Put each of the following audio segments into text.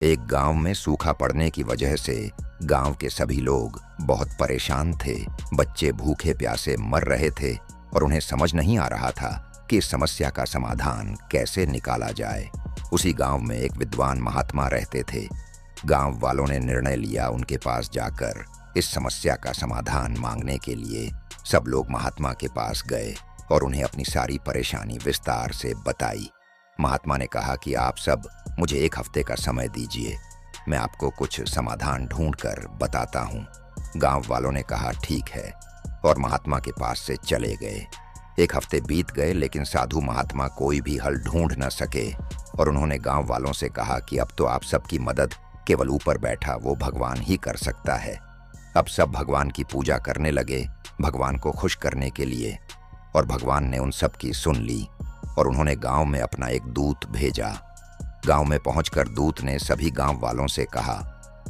एक गांव में सूखा पड़ने की वजह से गांव के सभी लोग बहुत परेशान थे। बच्चे भूखे प्यासे मर रहे थे और उन्हें समझ नहीं आ रहा था कि इस समस्या का समाधान कैसे निकाला जाए। उसी गांव में एक विद्वान महात्मा रहते थे। गांव वालों ने निर्णय लिया उनके पास जाकर इस समस्या का समाधान मांगने के लिए। सब लोग महात्मा के पास गए और उन्हें अपनी सारी परेशानी विस्तार से बताई। महात्मा ने कहा कि आप सब मुझे 1 हफ्ते का समय दीजिए, मैं आपको कुछ समाधान ढूंढकर बताता हूँ। गांव वालों ने कहा ठीक है और महात्मा के पास से चले गए। 1 हफ्ते बीत गए लेकिन साधु महात्मा कोई भी हल ढूंढ न सके और उन्होंने गांव वालों से कहा कि अब तो आप सबकी मदद केवल ऊपर बैठा वो भगवान ही कर सकता है। अब सब भगवान की पूजा करने लगे, भगवान को खुश करने के लिए, और भगवान ने उन सब की सुन ली और उन्होंने गांव में अपना एक दूत भेजा। गांव में पहुंचकर दूत ने सभी गांव वालों से कहा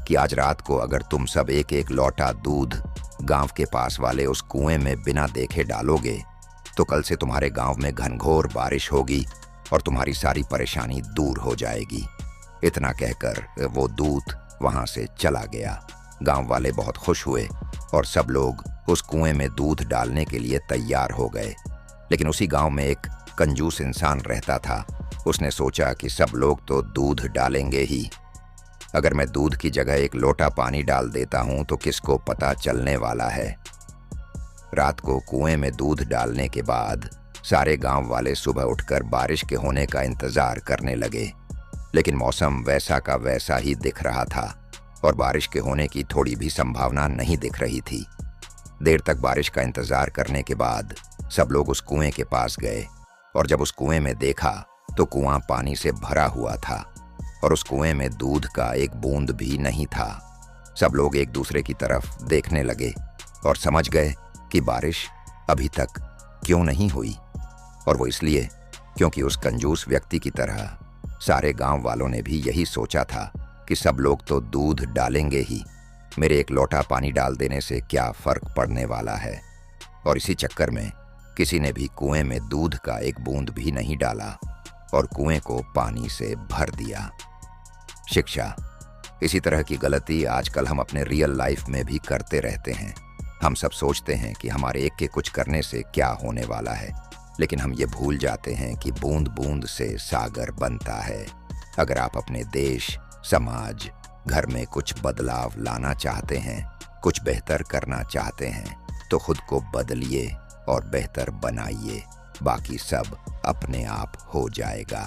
कि आज रात को अगर तुम सब 1-1 लोटा दूध गांव के पास वाले उस कुएं में बिना देखे डालोगे तो कल से तुम्हारे गांव में घनघोर बारिश होगी और तुम्हारी सारी परेशानी दूर हो जाएगी। इतना कहकर वो दूत वहां से चला गया। गांव वाले बहुत खुश हुए और सब लोग उस कुएं में दूध डालने के लिए तैयार हो गए। लेकिन उसी गांव में एक कंजूस इंसान रहता था। उसने सोचा कि सब लोग तो दूध डालेंगे ही, अगर मैं दूध की जगह 1 लोटा पानी डाल देता हूं तो किसको पता चलने वाला है। रात को कुएं में दूध डालने के बाद सारे गांव वाले सुबह उठकर बारिश के होने का इंतजार करने लगे। लेकिन मौसम वैसा का वैसा ही दिख रहा था और बारिश के होने की थोड़ी भी संभावना नहीं दिख रही थी। देर तक बारिश का इंतजार करने के बाद सब लोग उस कुएं के पास गए और जब उस कुएं में देखा तो कुआं पानी से भरा हुआ था और उस कुएं में दूध का एक बूंद भी नहीं था। सब लोग एक दूसरे की तरफ देखने लगे और समझ गए कि बारिश अभी तक क्यों नहीं हुई, और वो इसलिए क्योंकि उस कंजूस व्यक्ति की तरह सारे गांव वालों ने भी यही सोचा था कि सब लोग तो दूध डालेंगे ही, मेरे 1 लोटा पानी डाल देने से क्या फर्क पड़ने वाला है। और इसी चक्कर में किसी ने भी कुएं में दूध का एक बूंद भी नहीं डाला और कुएं को पानी से भर दिया। शिक्षा, इसी तरह की गलती आजकल हम अपने रियल लाइफ में भी करते रहते हैं। हम सब सोचते हैं कि हमारे एक के कुछ करने से क्या होने वाला है, लेकिन हम ये भूल जाते हैं कि बूंद बूंद से सागर बनता है। अगर आप अपने देश, समाज, घर में कुछ बदलाव लाना चाहते हैं, कुछ बेहतर करना चाहते हैं, तो खुद को बदलिए और बेहतर बनाइए। बाकी सब अपने आप हो जाएगा।